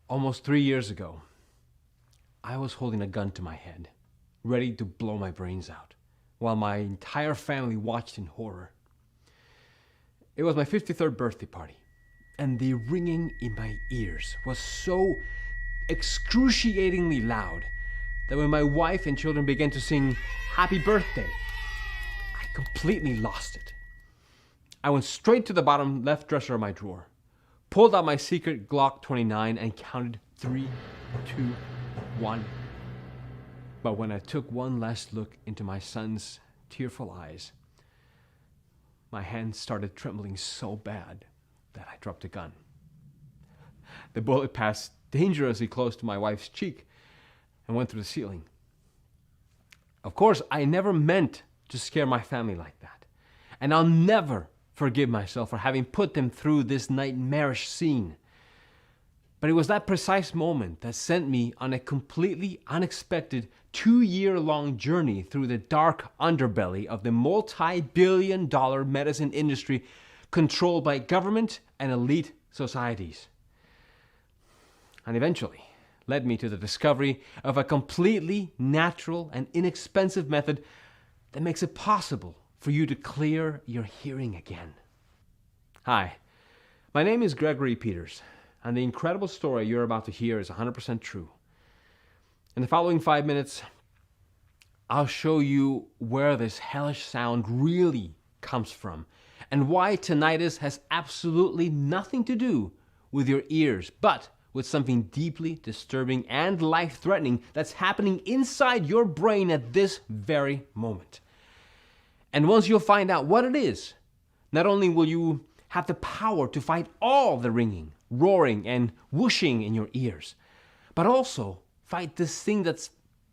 Almost 3 years ago, I was holding a gun to my head, ready to blow my brains out, while my entire family watched in horror. It was my 53rd birthday party, and the ringing in my ears was so excruciatingly loud that when my wife and children began to sing "Happy Birthday," I completely lost it. I went straight to the bottom left dresser of my drawer, pulled out my secret Glock 29 and counted 3, 2, 1. But when I took one last look into my son's tearful eyes, my hands started trembling so bad that I dropped the gun. The bullet passed dangerously close to my wife's cheek and went through the ceiling. Of course, I never meant to scare my family like that, and I'll never forgive myself for having put them through this nightmarish scene. But it was that precise moment that sent me on a completely unexpected 2-year-long journey through the dark underbelly of the multi-billion-dollar medicine industry controlled by government and elite societies. And eventually led me to the discovery of a completely natural and inexpensive method that makes it possible for you to clear your hearing again. Hi, my name is Gregory Peters, and the incredible story you're about to hear is 100% true. In the following 5 minutes, I'll show you where this hellish sound really comes from and why tinnitus has absolutely nothing to do with your ears, but with something deeply disturbing and life-threatening that's happening inside your brain at this very moment. And once you'll find out what it is, not only will you have the power to fight all the ringing, roaring, and whooshing in your ears, but also fight this thing that's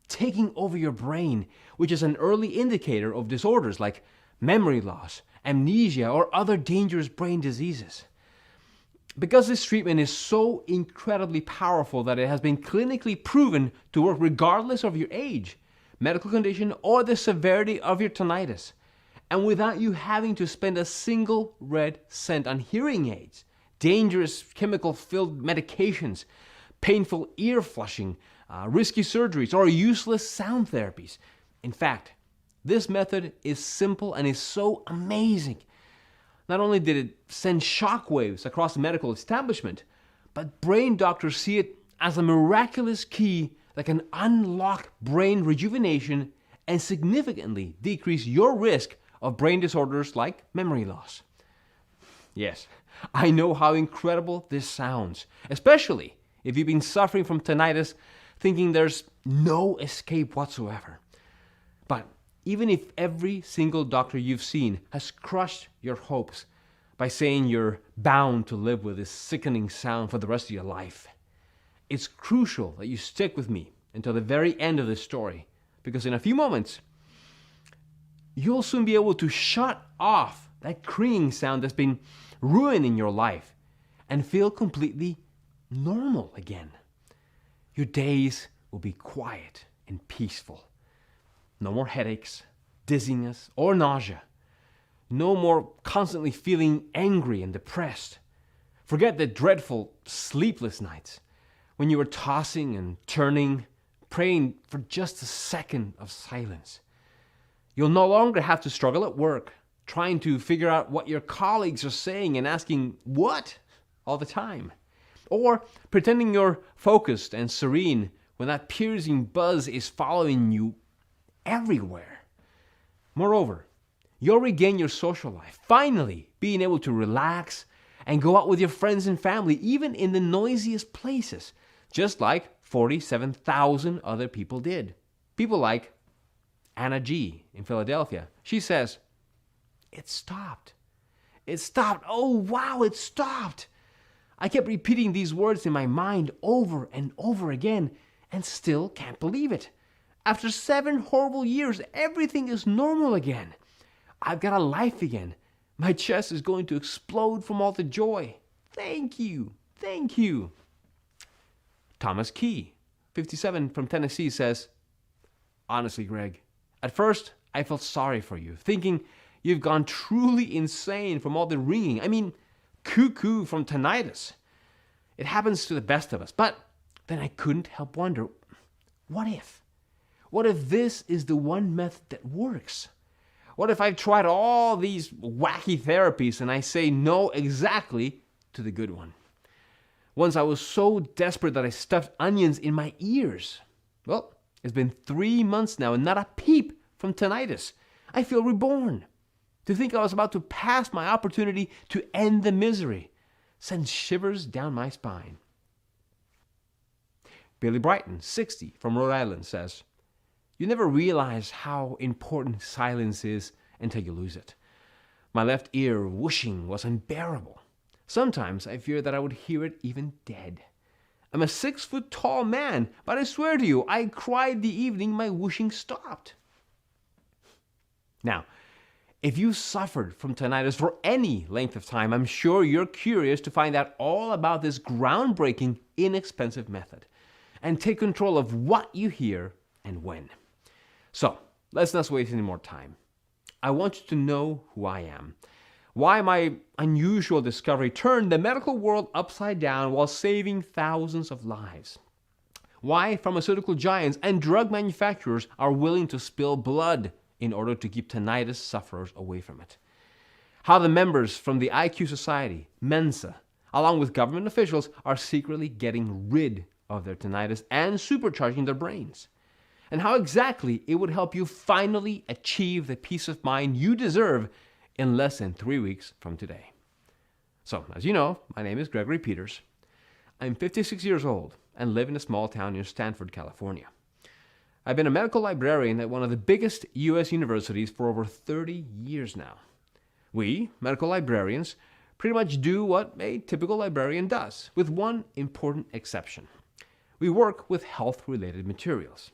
taking over your brain, which is an early indicator of disorders like memory loss, amnesia, or other dangerous brain diseases. Because this treatment is so incredibly powerful that it has been clinically proven to work regardless of your age, medical condition, or the severity of your tinnitus, and without you having to spend a single red cent on hearing aids, dangerous chemical-filled medications, painful ear flushing, risky surgeries, or useless sound therapies. In fact, this method is simple and is so amazing. Not only did it send shockwaves across the medical establishment, but brain doctors see it as a miraculous key that can unlock brain rejuvenation and significantly decrease your risk of brain disorders like memory loss. Yes, I know how incredible this sounds, especially if you've been suffering from tinnitus, thinking there's no escape whatsoever. But even if every single doctor you've seen has crushed your hopes by saying you're bound to live with this sickening sound for the rest of your life, it's crucial that you stick with me until the very end of this story, because in a few moments, you'll soon be able to shut off that creaking sound that's been ruining your life and feel completely normal again. Your days will be quiet and peaceful. No more headaches, dizziness, or nausea. No more constantly feeling angry and depressed. Forget the dreadful sleepless nights when you were tossing and turning, praying for just a second of silence. You'll no longer have to struggle at work, trying to figure out what your colleagues are saying and asking what all the time. Or pretending you're focused and serene when that piercing buzz is following you everywhere. Moreover, you'll regain your social life, finally being able to relax and go out with your friends and family, even in the noisiest places, just like 47,000 other people did. People like Anna G. in Philadelphia. She says, "It stopped. It stopped. Oh, wow, it stopped. I kept repeating these words in my mind over and over again and still can't believe it. After 7 horrible years, everything is normal again. I've got a life again. My chest is going to explode from all the joy. Thank you. Thank you." Thomas Key, 57, from Tennessee, says, "Honestly, Greg, at first I felt sorry for you, thinking you've gone truly insane from all the ringing. I mean, cuckoo from tinnitus. It happens to the best of us. But then I couldn't help wonder, what if? What if this is the one method that works? What if I've tried all these wacky therapies and I say no exactly to the good one? Once I was so desperate that I stuffed onions in my ears. Well, it's been 3 months now and not a peep from tinnitus. I feel reborn. To think I was about to pass my opportunity to end the misery sends shivers down my spine. Billy Brighton, 60, from Rhode Island, says, "You never realize how important silence is until you lose it. My left ear whooshing was unbearable. Sometimes I fear that I would hear it even dead. I'm a 6-foot-tall man, but I swear to you, I cried the evening my whooshing stopped." Now, if you suffered from tinnitus for any length of time, I'm sure you're curious to find out all about this groundbreaking, inexpensive method and take control of what you hear and when. So, let's not waste any more time. I want you to know who I am, why my unusual discovery turned the medical world upside down while saving thousands of lives, why pharmaceutical giants and drug manufacturers are willing to spill blood in order to keep tinnitus sufferers away from it, how the members from the IQ Society, Mensa, along with government officials, are secretly getting rid of their tinnitus and supercharging their brains, and how exactly it would help you finally achieve the peace of mind you deserve in less than 3 weeks from today. So, as you know, my name is Gregory Peters. I'm 56 years old and live in a small town near Stanford, California. I've been a medical librarian at one of the biggest U.S. universities for over 30 years now. We, medical librarians, pretty much do what a typical librarian does, with one important exception. We work with health-related materials.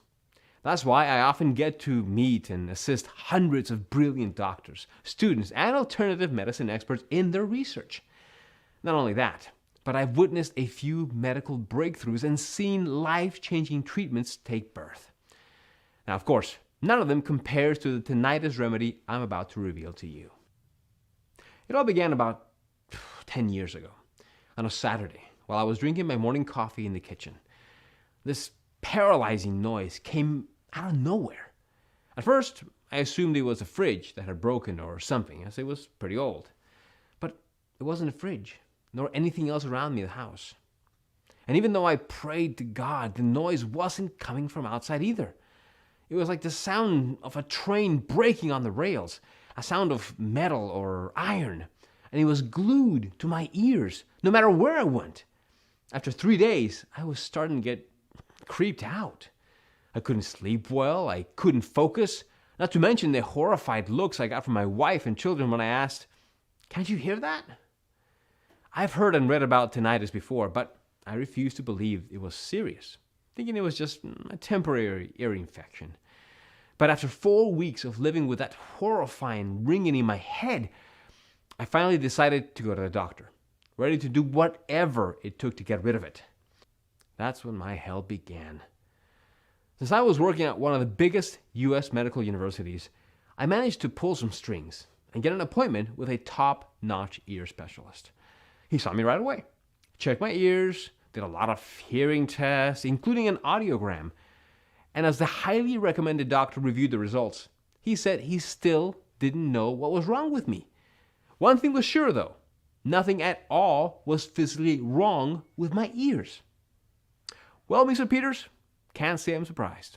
That's why I often get to meet and assist hundreds of brilliant doctors, students, and alternative medicine experts in their research. Not only that, but I've witnessed a few medical breakthroughs and seen life-changing treatments take birth. Now, of course, none of them compares to the tinnitus remedy I'm about to reveal to you. It all began about 10 years ago, on a Saturday, while I was drinking my morning coffee in the kitchen. This paralyzing noise came out of nowhere. At first, I assumed it was a fridge that had broken or something, as it was pretty old. But it wasn't a fridge, nor anything else around me in the house. And even though I prayed to God, the noise wasn't coming from outside either. It was like the sound of a train breaking on the rails, a sound of metal or iron, and it was glued to my ears, no matter where I went. After 3 days, I was starting to get creeped out. I couldn't sleep well, I couldn't focus, not to mention the horrified looks I got from my wife and children when I asked, "Can't you hear that?" I've heard and read about tinnitus before, but I refused to believe it was serious, thinking it was just a temporary ear infection. But after 4 weeks of living with that horrifying ringing in my head, I finally decided to go to the doctor, ready to do whatever it took to get rid of it. That's when my hell began. Since I was working at one of the biggest U.S. medical universities, I managed to pull some strings and get an appointment with a top-notch ear specialist. He saw me right away, checked my ears, did a lot of hearing tests, including an audiogram. And as the highly recommended doctor reviewed the results, he said he still didn't know what was wrong with me. One thing was sure, though. Nothing at all was physically wrong with my ears. Well, Mr. Peters, can't say I'm surprised.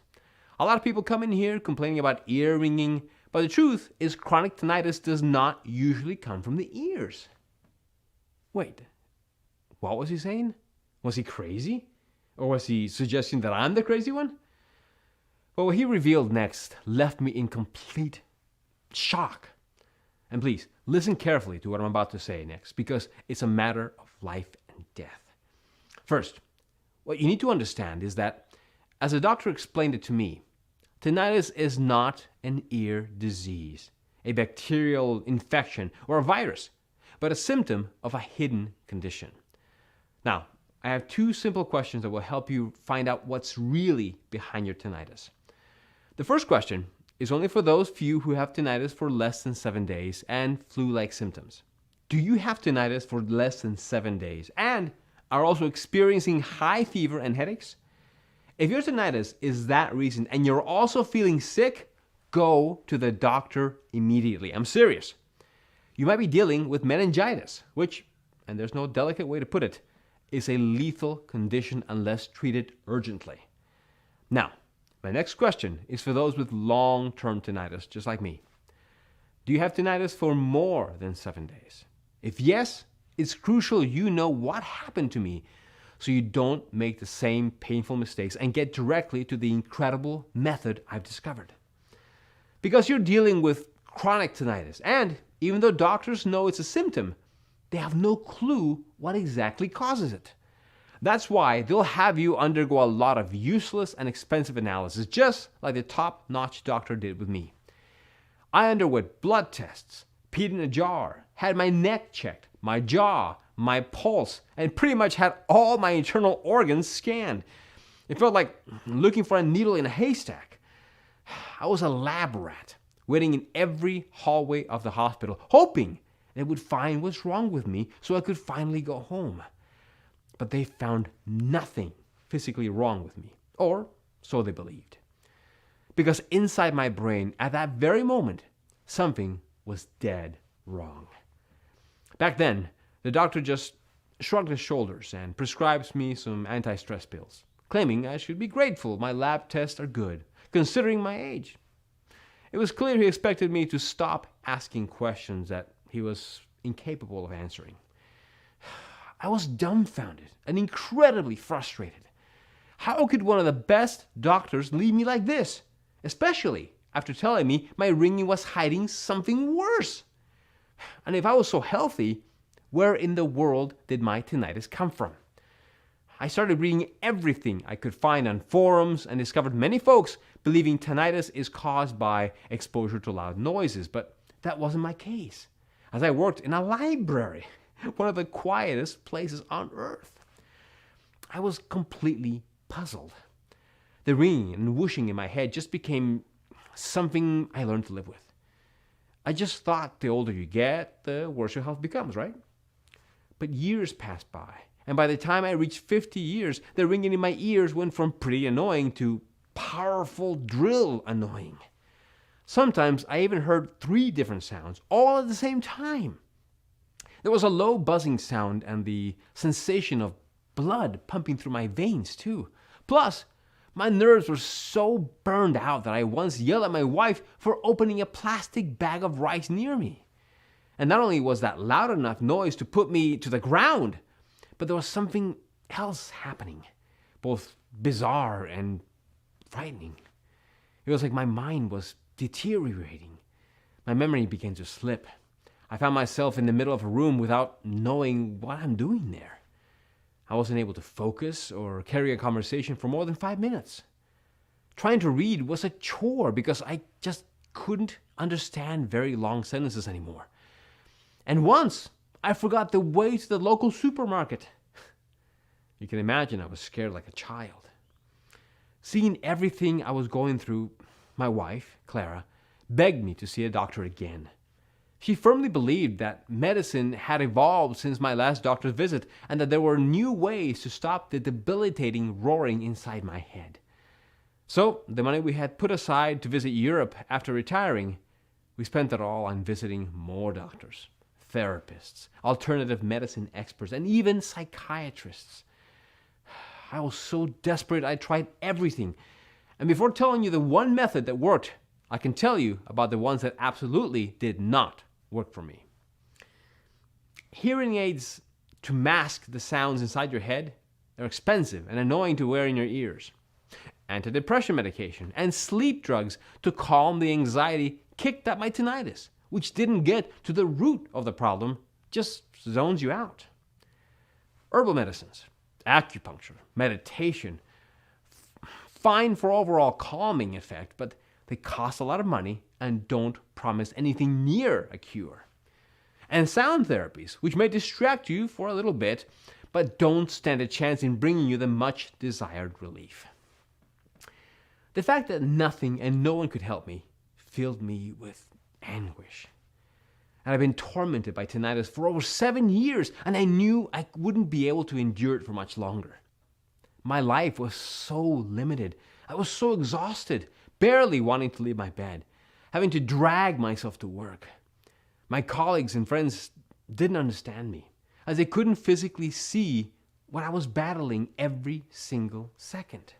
A lot of people come in here complaining about ear ringing, but the truth is chronic tinnitus does not usually come from the ears. Wait, what was he saying? Was he crazy? Or was he suggesting that I'm the crazy one? Well, what he revealed next left me in complete shock. And please, listen carefully to what I'm about to say next, because it's a matter of life and death. First, what you need to understand is that, as a doctor explained it to me, tinnitus is not an ear disease, a bacterial infection, or a virus, but a symptom of a hidden condition. Now, I have 2 simple questions that will help you find out what's really behind your tinnitus. The first question is only for those few who have tinnitus for less than 7 days and flu-like symptoms. Do you have tinnitus for less than 7 days and are also experiencing high fever and headaches? If your tinnitus is that recent and you're also feeling sick, go to the doctor immediately. I'm serious. You might be dealing with meningitis, which, and there's no delicate way to put it, is a lethal condition unless treated urgently. Now, my next question is for those with long-term tinnitus, just like me. Do you have tinnitus for more than 7 days? If yes, it's crucial you know what happened to me so you don't make the same painful mistakes and get directly to the incredible method I've discovered. Because you're dealing with chronic tinnitus, and even though doctors know it's a symptom, they have no clue what exactly causes it. That's why they'll have you undergo a lot of useless and expensive analysis, just like the top-notch doctor did with me. I underwent blood tests, peed in a jar, had my neck checked, my jaw, my pulse, and pretty much had all my internal organs scanned. It felt like looking for a needle in a haystack. I was a lab rat, waiting in every hallway of the hospital, hoping they would find what's wrong with me so I could finally go home. But they found nothing physically wrong with me, or so they believed. Because inside my brain, at that very moment, something was dead wrong. Back then, the doctor just shrugged his shoulders and prescribes me some anti-stress pills, claiming I should be grateful my lab tests are good, considering my age. It was clear he expected me to stop asking questions that he was incapable of answering. I was dumbfounded and incredibly frustrated. How could one of the best doctors leave me like this? Especially after telling me my ringing was hiding something worse. And if I was so healthy, where in the world did my tinnitus come from? I started reading everything I could find on forums and discovered many folks believing tinnitus is caused by exposure to loud noises, but that wasn't my case, as I worked in a library, one of the quietest places on earth. I was completely puzzled. The ringing and whooshing in my head just became something I learned to live with. I just thought the older you get, the worse your health becomes, right? But years passed by, and by the time I reached 50 years, the ringing in my ears went from pretty annoying to powerful drill annoying. Sometimes I even heard 3 different sounds, all at the same time. There was a low buzzing sound and the sensation of blood pumping through my veins too. Plus, my nerves were so burned out that I once yelled at my wife for opening a plastic bag of rice near me. And not only was that loud enough noise to put me to the ground, but there was something else happening, both bizarre and frightening. It was like my mind was deteriorating. My memory began to slip. I found myself in the middle of a room without knowing what I'm doing there. I wasn't able to focus or carry a conversation for more than 5 minutes. Trying to read was a chore because I just couldn't understand very long sentences anymore. And once, I forgot the way to the local supermarket. You can imagine I was scared like a child. Seeing everything I was going through, my wife, Clara, begged me to see a doctor again. She firmly believed that medicine had evolved since my last doctor's visit and that there were new ways to stop the debilitating roaring inside my head. So, the money we had put aside to visit Europe after retiring, we spent it all on visiting more doctors, therapists, alternative medicine experts, and even psychiatrists. I was so desperate I tried everything. And before telling you the one method that worked, I can tell you about the ones that absolutely did not work for me. Hearing aids to mask the sounds inside your head, they're expensive and annoying to wear in your ears. Antidepressant medication and sleep drugs to calm the anxiety kicked at my tinnitus, which didn't get to the root of the problem, just zones you out. Herbal medicines, acupuncture, meditation, fine for overall calming effect, but they cost a lot of money and don't promise anything near a cure. And sound therapies, which may distract you for a little bit, but don't stand a chance in bringing you the much desired relief. The fact that nothing and no one could help me filled me with anguish. And I've been tormented by tinnitus for over 7 years, and I knew I wouldn't be able to endure it for much longer. My life was so limited. I was so exhausted, barely wanting to leave my bed, having to drag myself to work. My colleagues and friends didn't understand me, as they couldn't physically see what I was battling every single second.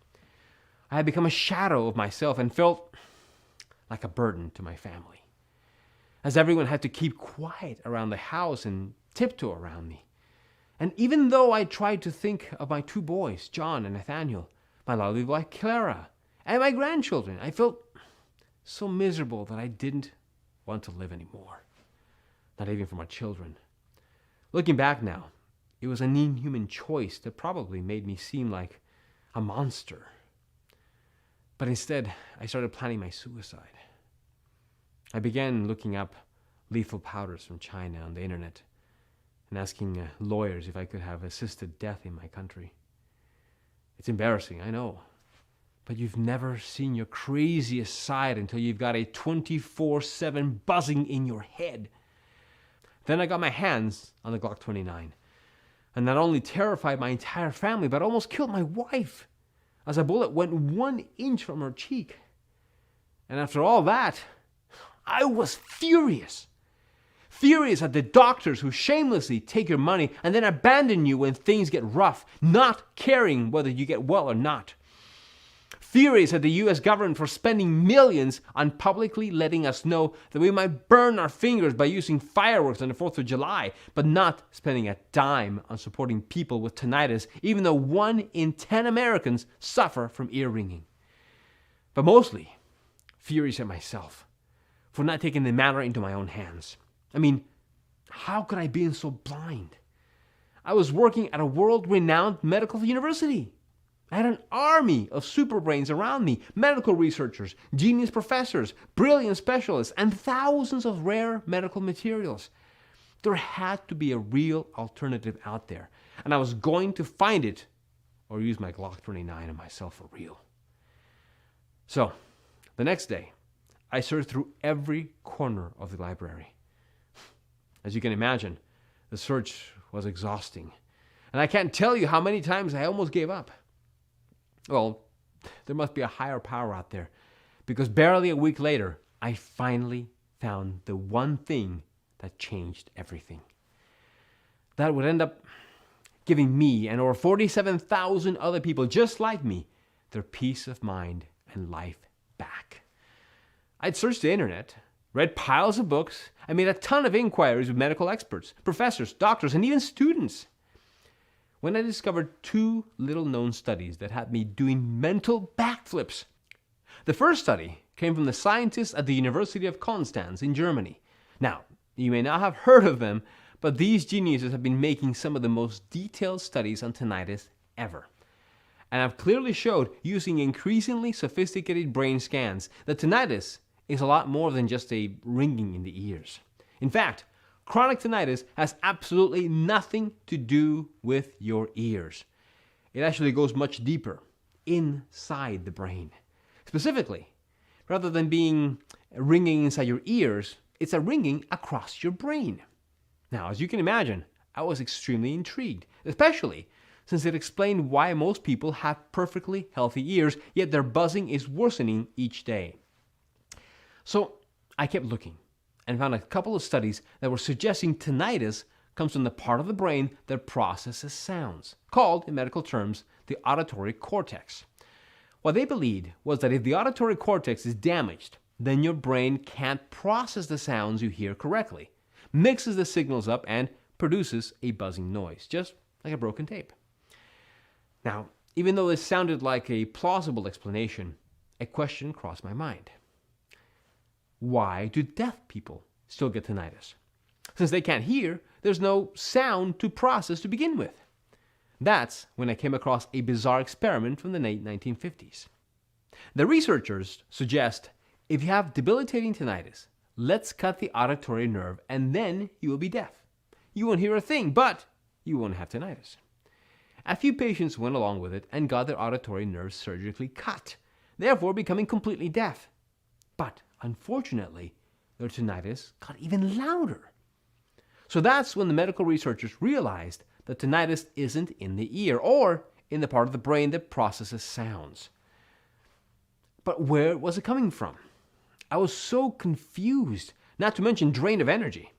I had become a shadow of myself and felt like a burden to my family, as everyone had to keep quiet around the house and tiptoe around me. And even though I tried to think of my 2 boys, John and Nathaniel, my lovely wife Clara, and my grandchildren, I felt so miserable that I didn't want to live anymore. Not even for my children. Looking back now, it was an inhuman choice that probably made me seem like a monster. But instead, I started planning my suicide. I began looking up lethal powders from China on the internet and asking lawyers if I could have assisted death in my country. It's embarrassing, I know, but you've never seen your craziest side until you've got a 24/7 buzzing in your head. Then I got my hands on the Glock 29, and not only terrified my entire family, but almost killed my wife, as a bullet went 1 inch from her cheek. And after all that, I was furious. Furious at the doctors who shamelessly take your money and then abandon you when things get rough, not caring whether you get well or not. Furious at the US government for spending millions on publicly letting us know that we might burn our fingers by using fireworks on the 4th of July, but not spending a dime on supporting people with tinnitus, even though 1 in 10 Americans suffer from ear ringing. But mostly, furious at myself for not taking the matter into my own hands. I mean, how could I be so blind? I was working at a world-renowned medical university. I had an army of superbrains around me, medical researchers, genius professors, brilliant specialists, and thousands of rare medical materials. There had to be a real alternative out there, and I was going to find it or use my Glock 29 on myself for real. So, the next day, I searched through every corner of the library. As you can imagine, the search was exhausting, and I can't tell you how many times I almost gave up. Well, there must be a higher power out there, because barely a week later, I finally found the one thing that changed everything. That would end up giving me and over 47,000 other people just like me their peace of mind and life back. I'd searched the internet, read piles of books, and made a ton of inquiries with medical experts, professors, doctors, and even students. When I discovered 2 little-known studies that had me doing mental backflips. The first study came from the scientists at the University of Konstanz in Germany. Now, you may not have heard of them, but these geniuses have been making some of the most detailed studies on tinnitus ever. And have clearly showed, using increasingly sophisticated brain scans, that tinnitus is a lot more than just a ringing in the ears. In fact, chronic tinnitus has absolutely nothing to do with your ears. It actually goes much deeper, inside the brain. Specifically, rather than being ringing inside your ears, it's a ringing across your brain. Now, as you can imagine, I was extremely intrigued, especially since it explained why most people have perfectly healthy ears, yet their buzzing is worsening each day. So I kept looking and found a couple of studies that were suggesting tinnitus comes from the part of the brain that processes sounds, called, in medical terms, the auditory cortex. What they believed was that if the auditory cortex is damaged, then your brain can't process the sounds you hear correctly, mixes the signals up, and produces a buzzing noise, just like a broken tape. Now, even though this sounded like a plausible explanation, a question crossed my mind. Why do deaf people still get tinnitus? Since they can't hear, there's no sound to process to begin with. That's when I came across a bizarre experiment from the late 1950s. The researchers suggest if you have debilitating tinnitus, let's cut the auditory nerve and then you will be deaf. You won't hear a thing, but you won't have tinnitus. A few patients went along with it and got their auditory nerves surgically cut, therefore becoming completely deaf. But unfortunately, their tinnitus got even louder. So that's when the medical researchers realized that tinnitus isn't in the ear or in the part of the brain that processes sounds. But where was it coming from? I was so confused, not to mention drained of energy.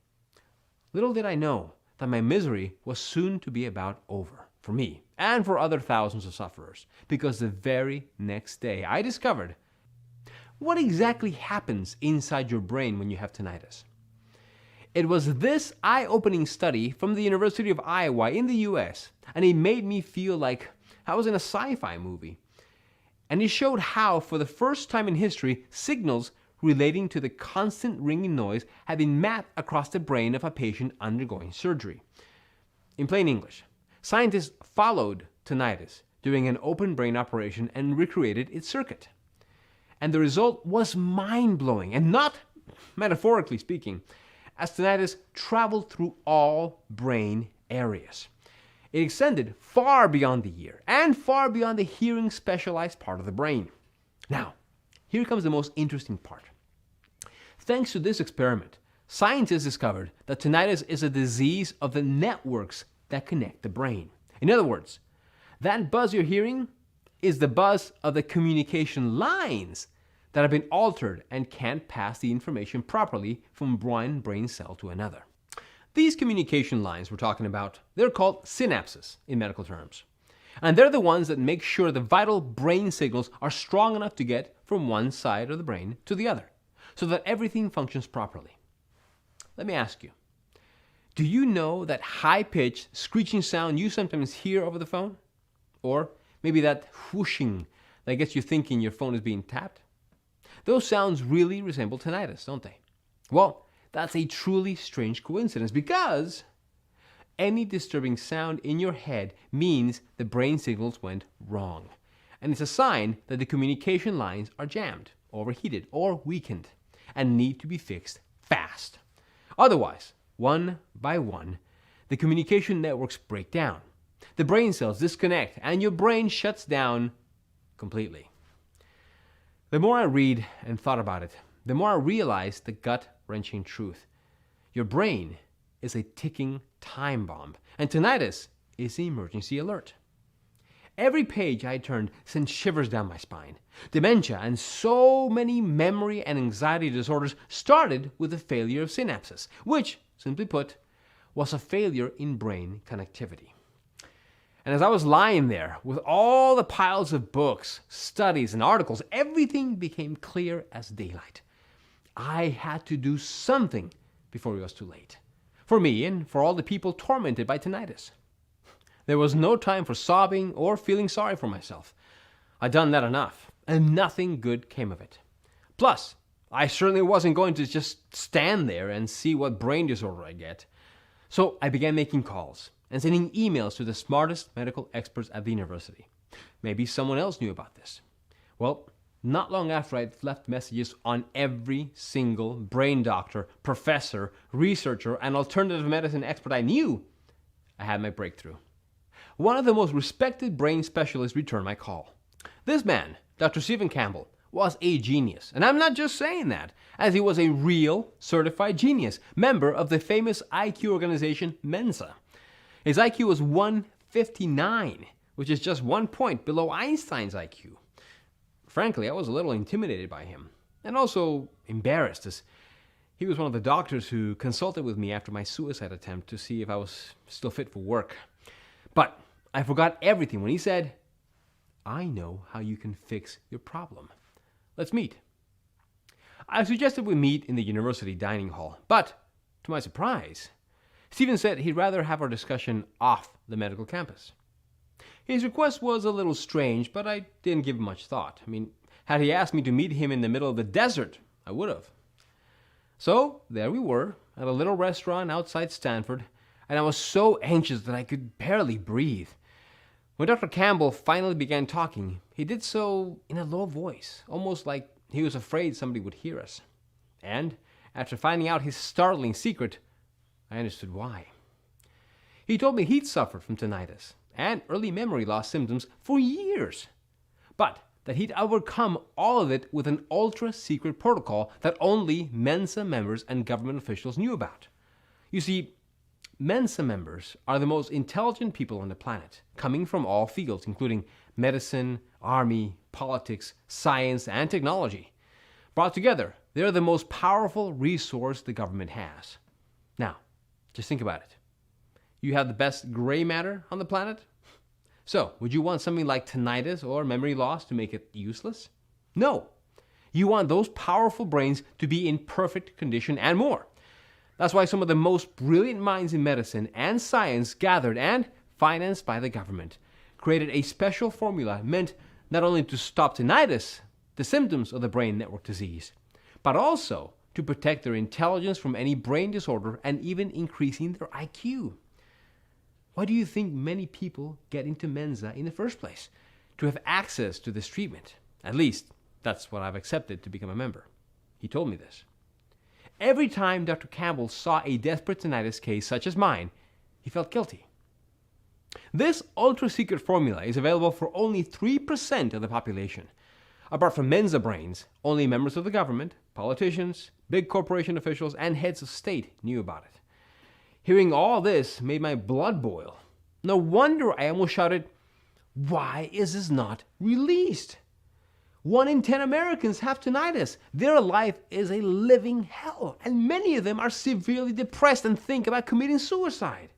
Little did I know that my misery was soon to be about over for me and for other thousands of sufferers, because the very next day I discovered what exactly happens inside your brain when you have tinnitus. It was this eye-opening study from the University of Iowa in the US, and it made me feel like I was in a sci-fi movie. And it showed how, for the first time in history, signals relating to the constant ringing noise had been mapped across the brain of a patient undergoing surgery. In plain English, scientists followed tinnitus during an open brain operation and recreated its circuit. And the result was mind-blowing, and not metaphorically speaking, as tinnitus traveled through all brain areas. It extended far beyond the ear and far beyond the hearing specialized part of the brain. Now, here comes the most interesting part. Thanks to this experiment, scientists discovered that tinnitus is a disease of the networks that connect the brain. In other words, that buzz you're hearing is the buzz of the communication lines that have been altered and can't pass the information properly from one brain cell to another. These communication lines we're talking about, they're called synapses in medical terms. And they're the ones that make sure the vital brain signals are strong enough to get from one side of the brain to the other, so that everything functions properly. Let me ask you, do you know that high-pitched screeching sound you sometimes hear over the phone? Or maybe that whooshing that gets you thinking your phone is being tapped? Those sounds really resemble tinnitus, don't they? Well, that's a truly strange coincidence, because any disturbing sound in your head means the brain signals went wrong. And it's a sign that the communication lines are jammed, overheated, or weakened, and need to be fixed fast. Otherwise, one by one, the communication networks break down. The brain cells disconnect, and your brain shuts down completely. The more I read and thought about it, the more I realized the gut-wrenching truth. Your brain is a ticking time bomb, and tinnitus is the emergency alert. Every page I turned sent shivers down my spine. Dementia and so many memory and anxiety disorders started with the failure of synapses, which, simply put, was a failure in brain connectivity. And as I was lying there with all the piles of books, studies, and articles, everything became clear as daylight. I had to do something before it was too late. For me and for all the people tormented by tinnitus. There was no time for sobbing or feeling sorry for myself. I'd done that enough, and nothing good came of it. Plus, I certainly wasn't going to just stand there and see what brain disorder I get. So I began making calls and sending emails to the smartest medical experts at the university. Maybe someone else knew about this. Well, not long after I'd left messages on every single brain doctor, professor, researcher, and alternative medicine expert I knew, I had my breakthrough. One of the most respected brain specialists returned my call. This man, Dr. Stephen Campbell, was a genius. And I'm not just saying that, as he was a real certified genius, member of the famous IQ organization Mensa. His IQ was 159, which is just 1 point below Einstein's IQ. Frankly, I was a little intimidated by him, and also embarrassed, as he was one of the doctors who consulted with me after my suicide attempt to see if I was still fit for work. But I forgot everything when he said, "I know how you can fix your problem. Let's meet." I suggested we meet in the university dining hall, but to my surprise, Stephen said he'd rather have our discussion off the medical campus. His request was a little strange, but I didn't give much thought. Had he asked me to meet him in the middle of the desert, I would have. So there we were, at a little restaurant outside Stanford, and I was so anxious that I could barely breathe. When Dr. Campbell finally began talking, he did so in a low voice, almost like he was afraid somebody would hear us. And after finding out his startling secret, I understood why. He told me he'd suffered from tinnitus and early memory loss symptoms for years, but that he'd overcome all of it with an ultra-secret protocol that only Mensa members and government officials knew about. You see, Mensa members are the most intelligent people on the planet, coming from all fields, including medicine, army, politics, science, and technology. Brought together, they are the most powerful resource the government has. Now, just think about it. You have the best gray matter on the planet? So, would you want something like tinnitus or memory loss to make it useless? No. You want those powerful brains to be in perfect condition and more. That's why some of the most brilliant minds in medicine and science gathered and, financed by the government, created a special formula meant not only to stop tinnitus, the symptoms of the brain network disease, but also to protect their intelligence from any brain disorder and even increasing their IQ. Why do you think many people get into Mensa in the first place? To have access to this treatment. At least, that's what I've accepted to become a member. He told me this. Every time Dr. Campbell saw a desperate tinnitus case such as mine, he felt guilty. This ultra-secret formula is available for only 3% of the population. Apart from Mensa brains, only members of the government, politicians, big corporation officials, and heads of state knew about it. Hearing all this made my blood boil. No wonder I almost shouted, "Why is this not released?" 1 in 10 Americans have tinnitus. Their life is a living hell, and many of them are severely depressed and think about committing suicide.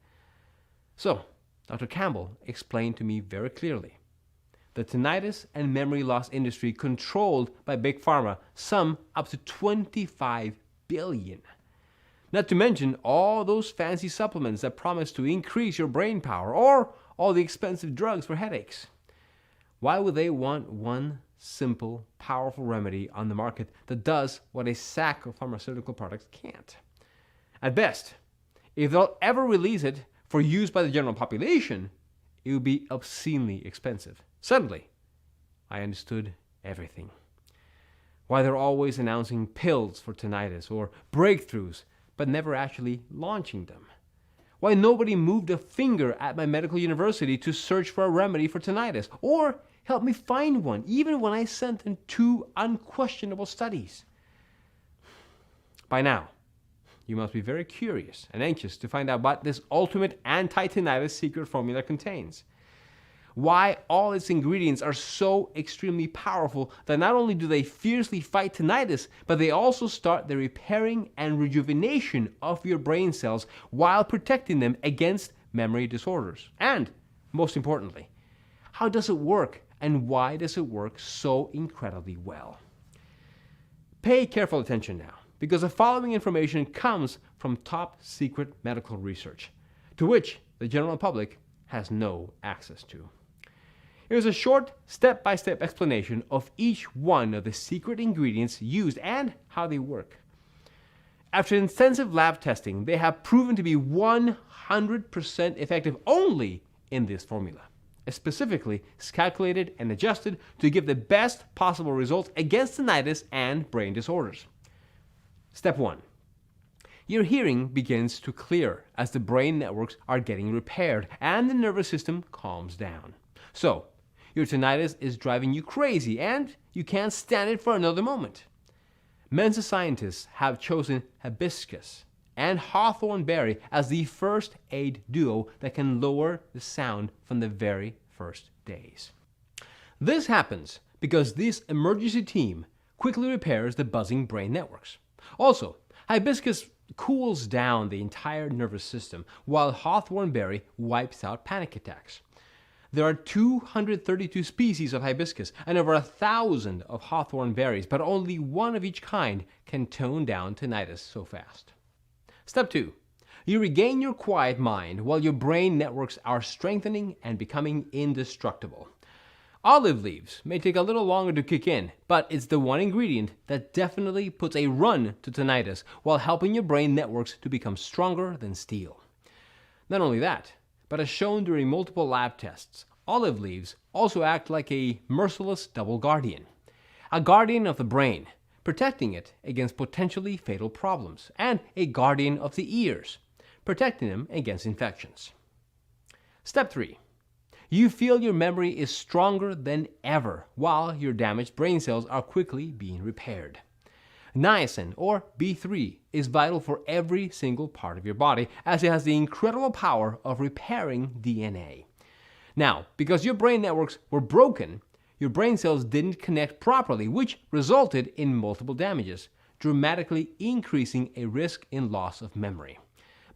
So, Dr. Campbell explained to me very clearly. The tinnitus and memory loss industry controlled by Big Pharma sum up to $25 billion. Not to mention all those fancy supplements that promise to increase your brain power or all the expensive drugs for headaches. Why would they want one simple, powerful remedy on the market that does what a sack of pharmaceutical products can't? At best, if they'll ever release it for use by the general population, it would be obscenely expensive. Suddenly, I understood everything. Why they're always announcing pills for tinnitus or breakthroughs, but never actually launching them. Why nobody moved a finger at my medical university to search for a remedy for tinnitus, or help me find one, even when I sent them 2 unquestionable studies. By now, you must be very curious and anxious to find out what this ultimate anti-tinnitus secret formula contains. Why all its ingredients are so extremely powerful that not only do they fiercely fight tinnitus, but they also start the repairing and rejuvenation of your brain cells while protecting them against memory disorders. And, most importantly, how does it work and why does it work so incredibly well? Pay careful attention now, because the following information comes from top secret medical research, to which the general public has no access to. Here's a short, step-by-step explanation of each one of the secret ingredients used and how they work. After intensive lab testing, they have proven to be 100% effective only in this formula. Specifically, it's calculated and adjusted to give the best possible results against tinnitus and brain disorders. Step 1. Your hearing begins to clear as the brain networks are getting repaired and the nervous system calms down. So, your tinnitus is driving you crazy and you can't stand it for another moment. Mensa scientists have chosen hibiscus and hawthorn berry as the first aid duo that can lower the sound from the very first days. This happens because this emergency team quickly repairs the buzzing brain networks. Also, hibiscus cools down the entire nervous system, while hawthorn berry wipes out panic attacks. There are 232 species of hibiscus and over 1,000 of hawthorn berries, but only one of each kind can tone down tinnitus so fast. Step 2. You regain your quiet mind while your brain networks are strengthening and becoming indestructible. Olive leaves may take a little longer to kick in, but it's the one ingredient that definitely puts a run to tinnitus while helping your brain networks to become stronger than steel. Not only that, but as shown during multiple lab tests, olive leaves also act like a merciless double guardian. A guardian of the brain, protecting it against potentially fatal problems, and a guardian of the ears, protecting them against infections. Step 3. You feel your memory is stronger than ever while your damaged brain cells are quickly being repaired. Niacin, or B3, is vital for every single part of your body, as it has the incredible power of repairing DNA. Now, because your brain networks were broken, your brain cells didn't connect properly, which resulted in multiple damages, dramatically increasing a risk in loss of memory.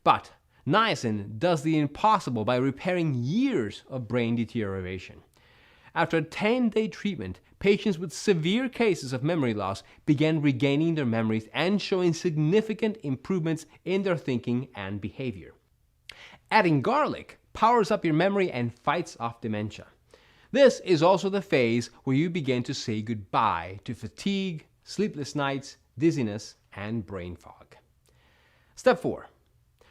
But niacin does the impossible by repairing years of brain deterioration. After a 10-day treatment, patients with severe cases of memory loss began regaining their memories and showing significant improvements in their thinking and behavior. Adding garlic powers up your memory and fights off dementia. This is also the phase where you begin to say goodbye to fatigue, sleepless nights, dizziness, and brain fog. Step 4.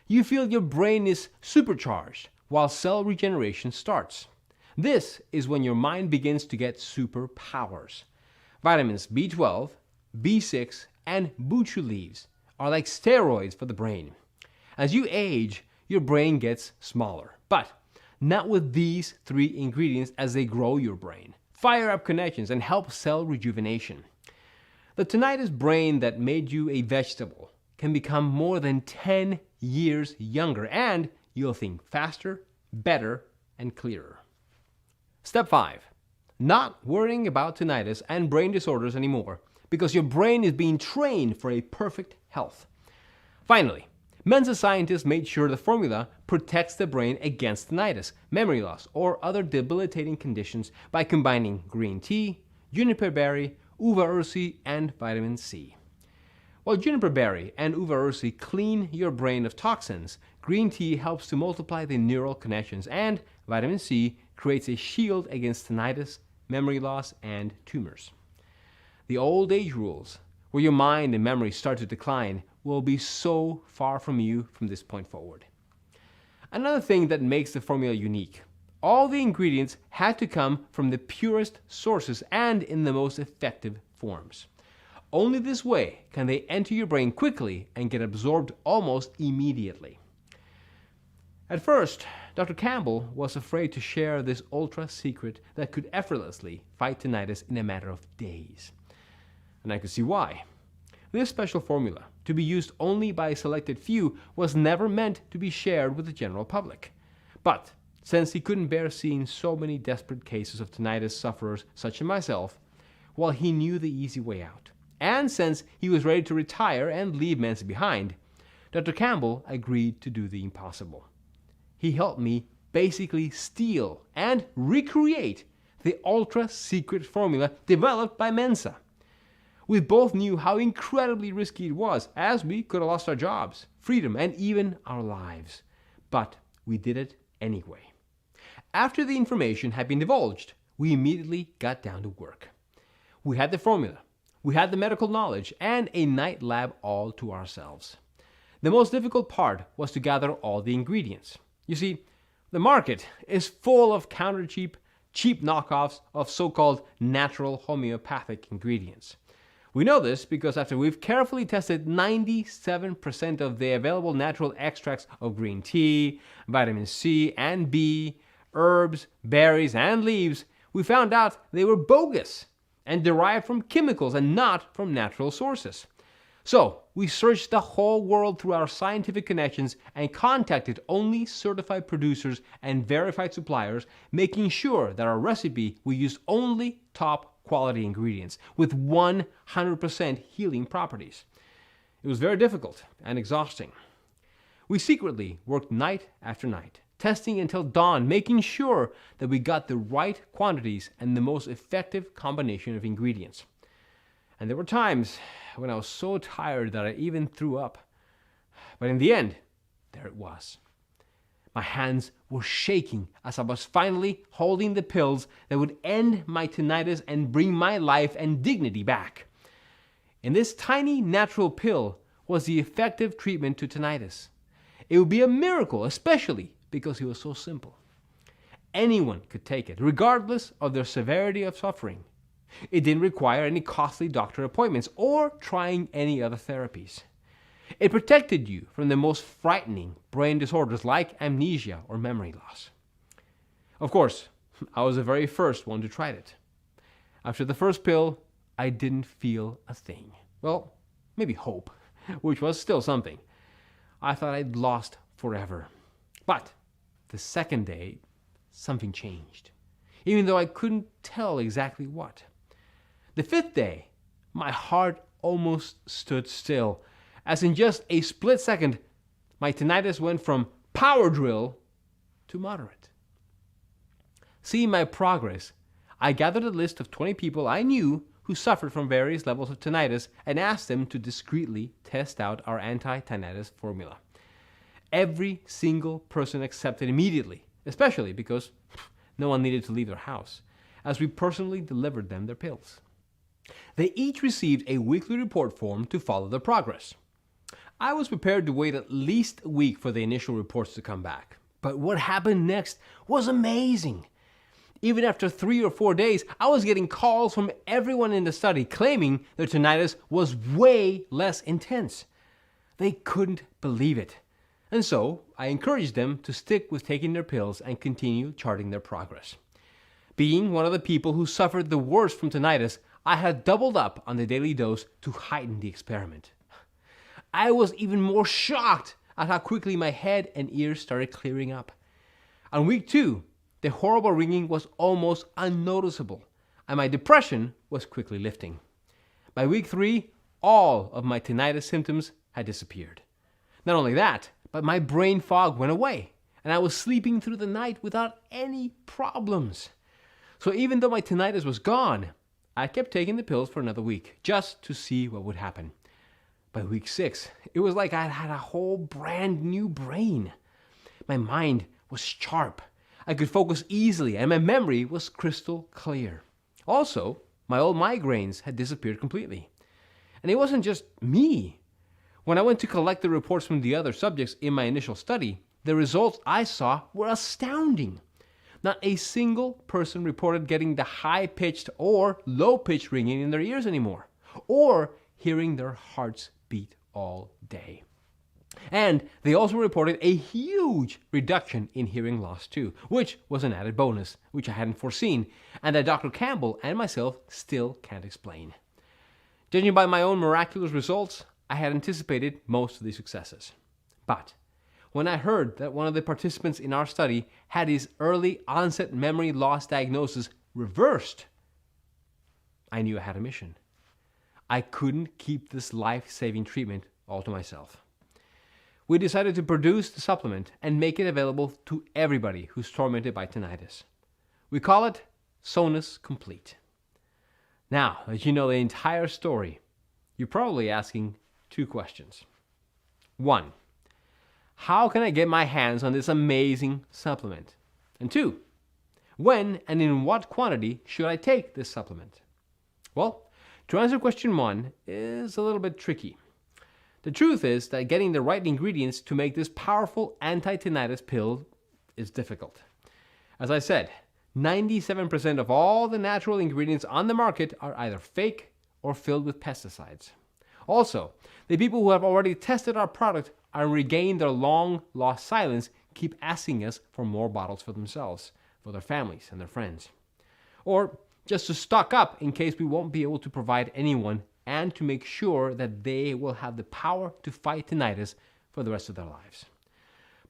You feel your brain is supercharged while cell regeneration starts. This is when your mind begins to get superpowers. Vitamins B12, B6, and buchu leaves are like steroids for the brain. As you age, your brain gets smaller, but not with these 3 ingredients, as they grow your brain, fire up connections, and help cell rejuvenation. The tinnitus brain that made you a vegetable can become more than 10 years younger, and you'll think faster, better, and clearer. Step 5. Not worrying about tinnitus and brain disorders anymore, because your brain is being trained for a perfect health. Finally, Mensa scientists made sure the formula protects the brain against tinnitus, memory loss, or other debilitating conditions by combining green tea, juniper berry, uva ursi, and vitamin C. While juniper berry and uva ursi clean your brain of toxins, green tea helps to multiply the neural connections, and vitamin C creates a shield against tinnitus, memory loss, and tumors. The old age rules, where your mind and memory start to decline, will be so far from you from this point forward. Another thing that makes the formula unique: all the ingredients had to come from the purest sources and in the most effective forms. Only this way can they enter your brain quickly and get absorbed almost immediately. At first, Dr. Campbell was afraid to share this ultra secret that could effortlessly fight tinnitus in a matter of days. And I could see why. This special formula, to be used only by a selected few, was never meant to be shared with the general public. But since he couldn't bear seeing so many desperate cases of tinnitus sufferers such as myself, well, he knew the easy way out. And since he was ready to retire and leave Mensa behind, Dr. Campbell agreed to do the impossible. He helped me basically steal and recreate the ultra-secret formula developed by Mensa. We both knew how incredibly risky it was, as we could have lost our jobs, freedom, and even our lives. But we did it anyway. After the information had been divulged, we immediately got down to work. We had the formula, we had the medical knowledge, and a night lab all to ourselves. The most difficult part was to gather all the ingredients. You see, the market is full of cheap knockoffs of so-called natural homeopathic ingredients. We know this because after we've carefully tested 97% of the available natural extracts of green tea, vitamin C and B, herbs, berries, and leaves, we found out they were bogus and derived from chemicals and not from natural sources. So we searched the whole world through our scientific connections and contacted only certified producers and verified suppliers, making sure that our recipe we used only top quality ingredients with 100% healing properties. It was very difficult and exhausting. We secretly worked night after night, testing until dawn, making sure that we got the right quantities and the most effective combination of ingredients. And there were times when I was so tired that I even threw up. But in the end, there it was. My hands were shaking as I was finally holding the pills that would end my tinnitus and bring my life and dignity back. In this tiny natural pill was the effective treatment to tinnitus. It would be a miracle, especially because it was so simple. Anyone could take it, regardless of their severity of suffering. It didn't require any costly doctor appointments or trying any other therapies. It protected you from the most frightening brain disorders like amnesia or memory loss. Of course, I was the very first one to try it. After the first pill, I didn't feel a thing. Well, maybe hope, which was still something. I thought I'd lost forever. But the second day, something changed, even though I couldn't tell exactly what. The fifth day, my heart almost stood still, as in just a split second, my tinnitus went from power drill to moderate. Seeing my progress, I gathered a list of 20 people I knew who suffered from various levels of tinnitus and asked them to discreetly test out our anti-tinnitus formula. Every single person accepted immediately, especially because no one needed to leave their house, as we personally delivered them their pills. They each received a weekly report form to follow their progress. I was prepared to wait at least a week for the initial reports to come back, but what happened next was amazing. Even after 3 or 4 days, I was getting calls from everyone in the study claiming their tinnitus was way less intense. They couldn't believe it. And so, I encouraged them to stick with taking their pills and continue charting their progress. Being one of the people who suffered the worst from tinnitus, I had doubled up on the daily dose to heighten the experiment. I was even more shocked at how quickly my head and ears started clearing up. On week 2, the horrible ringing was almost unnoticeable, and my depression was quickly lifting. By week 3, all of my tinnitus symptoms had disappeared. Not only that, but my brain fog went away, and I was sleeping through the night without any problems. So even though my tinnitus was gone, I kept taking the pills for another week, just to see what would happen. By week 6, it was like I had a whole brand new brain. My mind was sharp. I could focus easily, and my memory was crystal clear. Also, my old migraines had disappeared completely. And it wasn't just me. When I went to collect the reports from the other subjects in my initial study, the results I saw were astounding. Not a single person reported getting the high-pitched or low-pitched ringing in their ears anymore, or hearing their hearts beat all day. And they also reported a huge reduction in hearing loss too, which was an added bonus, which I hadn't foreseen, and that Dr. Campbell and myself still can't explain. Judging by my own miraculous results, I had anticipated most of these successes. But when I heard that one of the participants in our study had his early onset memory loss diagnosis reversed, I knew I had a mission. I couldn't keep this life-saving treatment all to myself. We decided to produce the supplement and make it available to everybody who's tormented by tinnitus. We call it Sonus Complete. Now that you know the entire story, you're probably asking 2 questions. 1, how can I get my hands on this amazing supplement? And 2, when and in what quantity should I take this supplement? Well, to answer question 1 is a little bit tricky. The truth is that getting the right ingredients to make this powerful anti-tinnitus pill is difficult. As I said, 97% of all the natural ingredients on the market are either fake or filled with pesticides. Also, the people who have already tested our product and regained their long-lost silence keep asking us for more bottles for themselves, for their families and their friends. Or just to stock up in case we won't be able to provide anyone, and to make sure that they will have the power to fight tinnitus for the rest of their lives.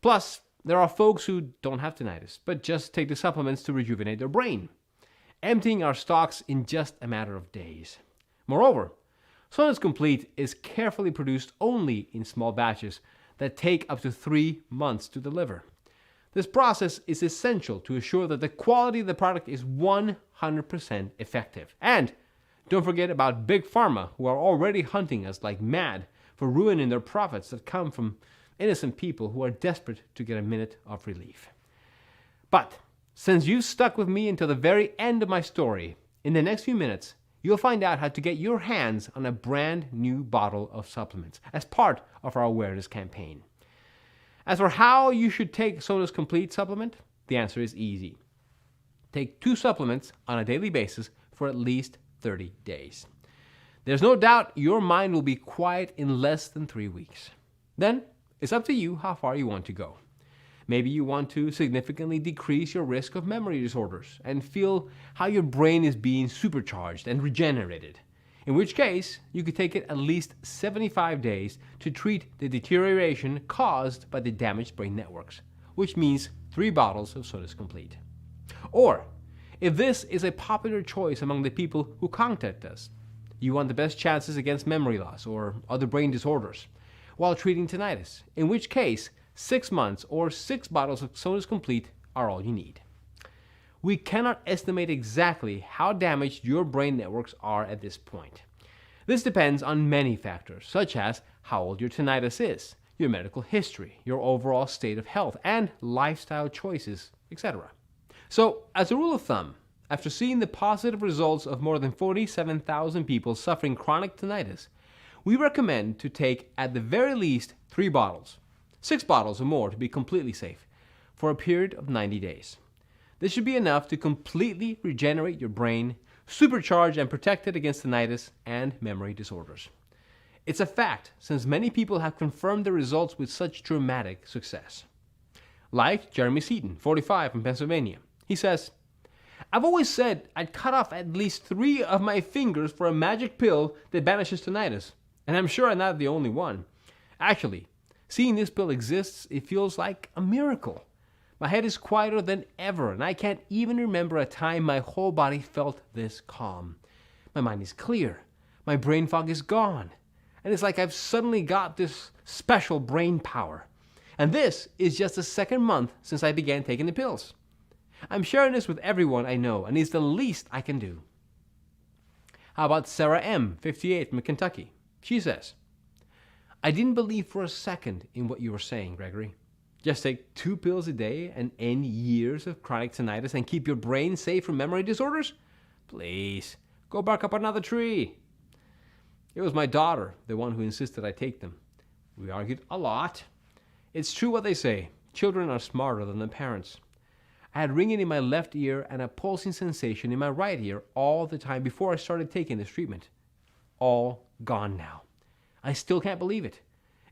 Plus, there are folks who don't have tinnitus, but just take the supplements to rejuvenate their brain, emptying our stocks in just a matter of days. Moreover, Sonus Complete is carefully produced only in small batches that take up to 3 months to deliver. This process is essential to assure that the quality of the product is 100% effective. And don't forget about Big Pharma, who are already hunting us like mad for ruining their profits that come from innocent people who are desperate to get a minute of relief. But since you've stuck with me until the very end of my story, in the next few minutes, you'll find out how to get your hands on a brand new bottle of supplements as part of our awareness campaign. As for how you should take Sonus Complete supplement, the answer is easy. Take 2 supplements on a daily basis for at least 30 days. There's no doubt your mind will be quiet in less than 3 weeks. Then, it's up to you how far you want to go. Maybe you want to significantly decrease your risk of memory disorders and feel how your brain is being supercharged and regenerated. in which case you could take it at least 75 days to treat the deterioration caused by the damaged brain networks, which means 3 bottles of Sonus Complete. Or, if this is a popular choice among the people who contact us, you want the best chances against memory loss or other brain disorders while treating tinnitus, in which case 6 months or 6 bottles of Sonus Complete are all you need. We cannot estimate exactly how damaged your brain networks are at this point. This depends on many factors, such as how old your tinnitus is, your medical history, your overall state of health, and lifestyle choices, etc. So, as a rule of thumb, after seeing the positive results of more than 47,000 people suffering chronic tinnitus, we recommend to take at the very least 3 bottles, 6 bottles or more to be completely safe, for a period of 90 days. This should be enough to completely regenerate your brain, supercharge and protect it against tinnitus and memory disorders. It's a fact, since many people have confirmed the results with such dramatic success. Like Jeremy Seaton, 45, from Pennsylvania. He says, "I've always said I'd cut off at least 3 of my fingers for a magic pill that banishes tinnitus, and I'm sure I'm not the only one. Actually, seeing this pill exists, it feels like a miracle. My head is quieter than ever, and I can't even remember a time my whole body felt this calm. My mind is clear, my brain fog is gone, and it's like I've suddenly got this special brain power. And this is just the 2nd month since I began taking the pills. I'm sharing this with everyone I know, and it's the least I can do." How about Sarah M., 58, from Kentucky? She says, "I didn't believe for a second in what you were saying, Gregory. Just take 2 pills a day and end years of chronic tinnitus and keep your brain safe from memory disorders? Please, go bark up another tree." It was my daughter, the one who insisted I take them. We argued a lot. It's true what they say, children are smarter than their parents. I had ringing in my left ear and a pulsing sensation in my right ear all the time before I started taking this treatment. All gone now. I still can't believe it.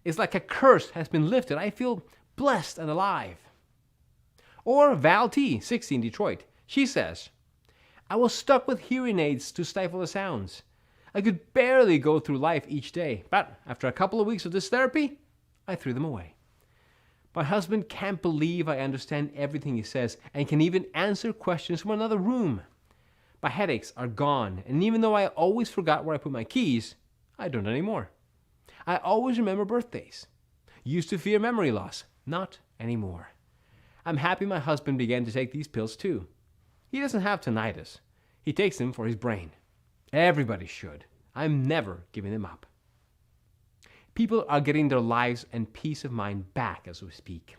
It's like a curse has been lifted. I feel blessed and alive. Or Val T., 60, in Detroit. She says, "I was stuck with hearing aids to stifle the sounds. I could barely go through life each day, but after a couple of weeks of this therapy, I threw them away. My husband can't believe I understand everything he says and can even answer questions from another room. My headaches are gone, and even though I always forgot where I put my keys, I don't anymore. I always remember birthdays. Used to fear memory loss. Not anymore. I'm happy my husband began to take these pills too. He doesn't have tinnitus. He takes them for his brain. Everybody should. I'm never giving them up." People are getting their lives and peace of mind back as we speak,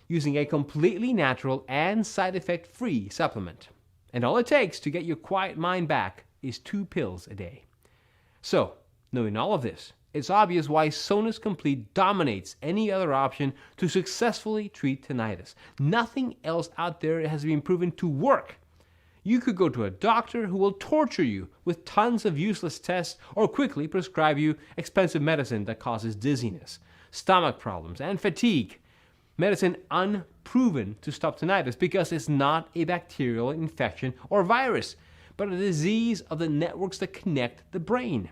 using a completely natural and side effect free supplement. And all it takes to get your quiet mind back is 2 pills a day. So, knowing all of this, it's obvious why Sonus Complete dominates any other option to successfully treat tinnitus. Nothing else out there has been proven to work. You could go to a doctor who will torture you with tons of useless tests or quickly prescribe you expensive medicine that causes dizziness, stomach problems, and fatigue. Medicine unproven to stop tinnitus because it's not a bacterial infection or virus, but a disease of the networks that connect the brain.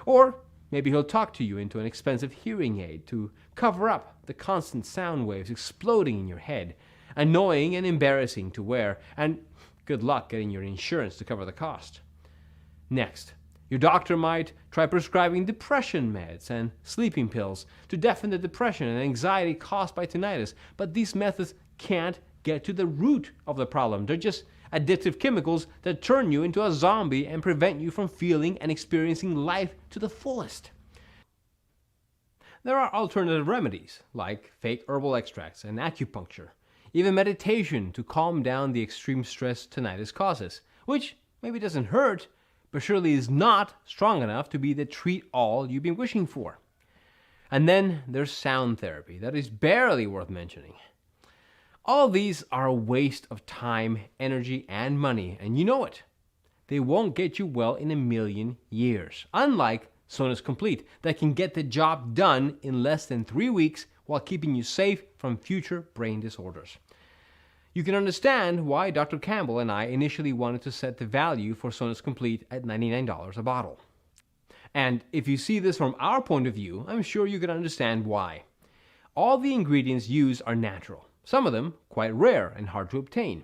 Or maybe he'll talk to you into an expensive hearing aid to cover up the constant sound waves exploding in your head, annoying and embarrassing to wear, and good luck getting your insurance to cover the cost. Next, your doctor might try prescribing depression meds and sleeping pills to deafen the depression and anxiety caused by tinnitus, but these methods can't get to the root of the problem. They're just addictive chemicals that turn you into a zombie and prevent you from feeling and experiencing life to the fullest. There are alternative remedies, like fake herbal extracts and acupuncture, even meditation to calm down the extreme stress tinnitus causes, which maybe doesn't hurt, but surely is not strong enough to be the treat-all you've been wishing for. And then there's sound therapy that is barely worth mentioning. All of these are a waste of time, energy, and money, and you know it. They won't get you well in a million years, unlike Sonus Complete, that can get the job done in less than 3 weeks while keeping you safe from future brain disorders. You can understand why Dr. Campbell and I initially wanted to set the value for Sonus Complete at $99 a bottle. And if you see this from our point of view, I'm sure you can understand why. All the ingredients used are natural, some of them quite rare and hard to obtain.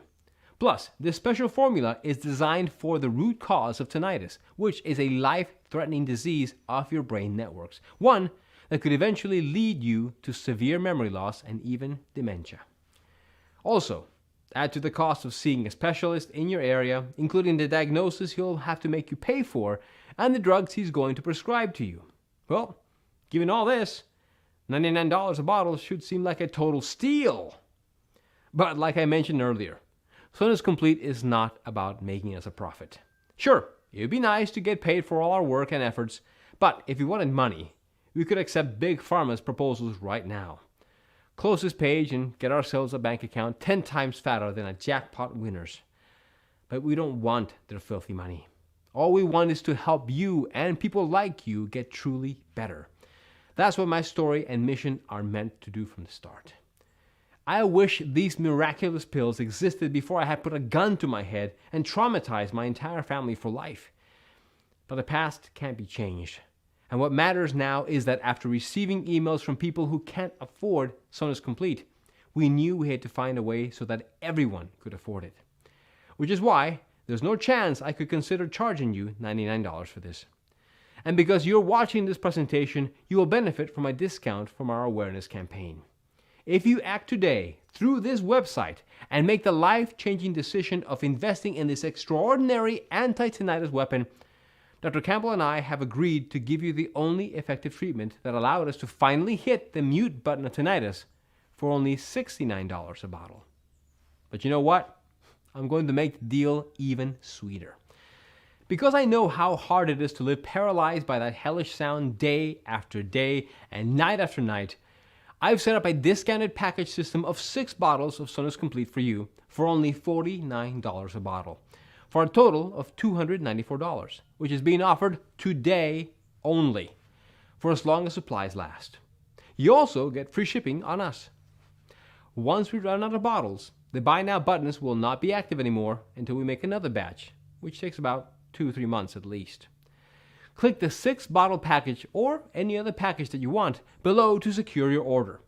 Plus, this special formula is designed for the root cause of tinnitus, which is a life-threatening disease of your brain networks, one that could eventually lead you to severe memory loss and even dementia. Also, add to the cost of seeing a specialist in your area, including the diagnosis he'll have to make you pay for and the drugs he's going to prescribe to you. Well, given all this, $99 a bottle should seem like a total steal. But like I mentioned earlier, Sonus Complete is not about making us a profit. Sure, it would be nice to get paid for all our work and efforts, but if we wanted money, we could accept Big Pharma's proposals right now. Close this page and get ourselves a bank account 10 times fatter than a jackpot winner's. But we don't want their filthy money. All we want is to help you and people like you get truly better. That's what my story and mission are meant to do from the start. I wish these miraculous pills existed before I had put a gun to my head and traumatized my entire family for life. But the past can't be changed. And what matters now is that after receiving emails from people who can't afford Sonus Complete, we knew we had to find a way so that everyone could afford it. Which is why there's no chance I could consider charging you $99 for this. And because you're watching this presentation, you will benefit from a discount from our awareness campaign. If you act today through this website and make the life-changing decision of investing in this extraordinary anti-tinnitus weapon, Dr. Campbell and I have agreed to give you the only effective treatment that allowed us to finally hit the mute button of tinnitus for only $69 a bottle. But you know what? I'm going to make the deal even sweeter. Because I know how hard it is to live paralyzed by that hellish sound day after day and night after night, I've set up a discounted package system of 6 bottles of Sonus Complete for you for only $49 a bottle, for a total of $294, which is being offered today only, for as long as supplies last. You also get free shipping on us. Once we run out of bottles, the Buy Now buttons will not be active anymore until we make another batch, which takes about 2 or 3 months at least. Click the 6-bottle package or any other package that you want below to secure your order.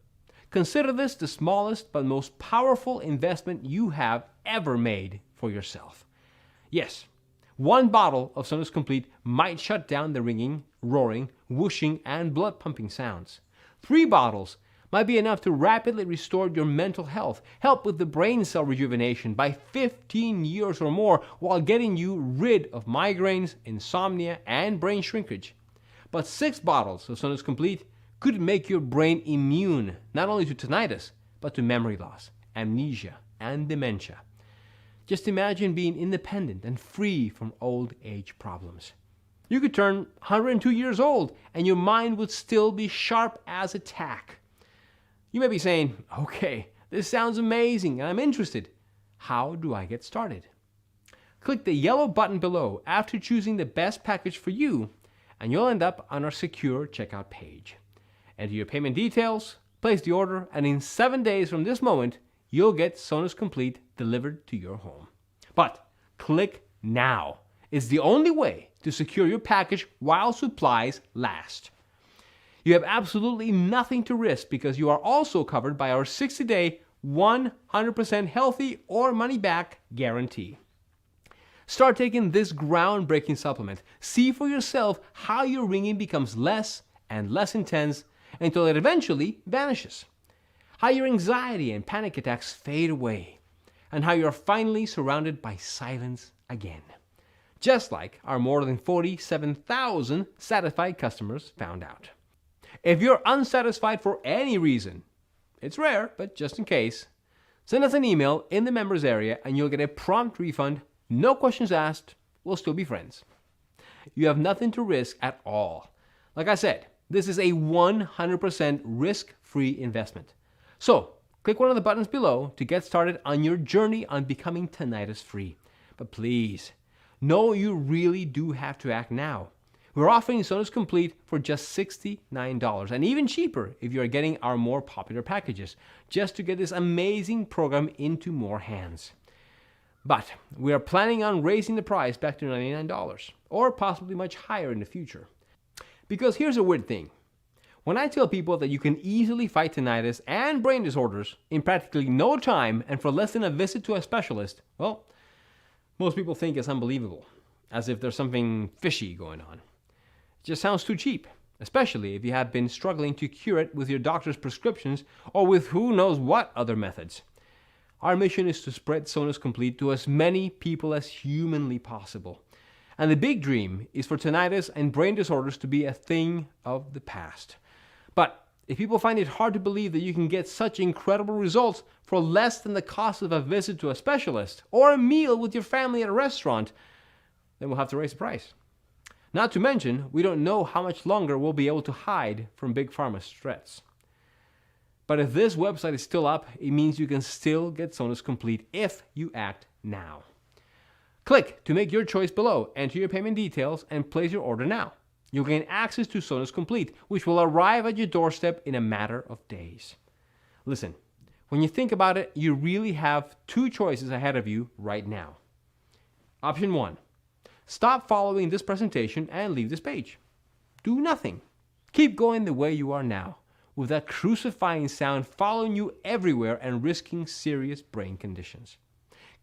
Consider this the smallest but most powerful investment you have ever made for yourself. Yes, 1 bottle of Sonus Complete might shut down the ringing, roaring, whooshing, and blood-pumping sounds. 3 bottles might be enough to rapidly restore your mental health, help with the brain cell rejuvenation by 15 years or more while getting you rid of migraines, insomnia, and brain shrinkage. But 6 bottles of Sonus Complete could make your brain immune not only to tinnitus, but to memory loss, amnesia, and dementia. Just imagine being independent and free from old age problems. You could turn 102 years old and your mind would still be sharp as a tack. You may be saying, okay, this sounds amazing and I'm interested. How do I get started? Click the yellow button below after choosing the best package for you, and you'll end up on our secure checkout page. Enter your payment details, place the order, and in 7 days from this moment, you'll get Sonus Complete delivered to your home. But click now. It's the only way to secure your package while supplies last. You have absolutely nothing to risk because you are also covered by our 60-day, 100% healthy or money-back guarantee. Start taking this groundbreaking supplement. See for yourself how your ringing becomes less and less intense until it eventually vanishes. How your anxiety and panic attacks fade away. And how you're finally surrounded by silence again. Just like our more than 47,000 satisfied customers found out. If you're unsatisfied for any reason, it's rare, but just in case, send us an email in the members area and you'll get a prompt refund, no questions asked, we'll still be friends. You have nothing to risk at all. Like I said, this is a 100% risk-free investment. So, click one of the buttons below to get started on your journey on becoming tinnitus-free. But please, know you really do have to act now. We're offering Sonus Complete for just $69 and even cheaper if you are getting our more popular packages, just to get this amazing program into more hands. But we are planning on raising the price back to $99 or possibly much higher in the future. Because here's a weird thing. When I tell people that you can easily fight tinnitus and brain disorders in practically no time and for less than a visit to a specialist, well, most people think it's unbelievable, as if there's something fishy going on. It just sounds too cheap, especially if you have been struggling to cure it with your doctor's prescriptions or with who knows what other methods. Our mission is to spread Sonus Complete to as many people as humanly possible. And the big dream is for tinnitus and brain disorders to be a thing of the past. But if people find it hard to believe that you can get such incredible results for less than the cost of a visit to a specialist or a meal with your family at a restaurant, then we'll have to raise the price. Not to mention, we don't know how much longer we'll be able to hide from Big Pharma's threats. But if this website is still up, it means you can still get Sonus Complete if you act now. Click to make your choice below, enter your payment details, and place your order now. You'll gain access to Sonus Complete, which will arrive at your doorstep in a matter of days. Listen, when you think about it, you really have two choices ahead of you right now. Option 1. Stop following this presentation and leave this page. Do nothing. Keep going the way you are now, with that crucifying sound following you everywhere and risking serious brain conditions.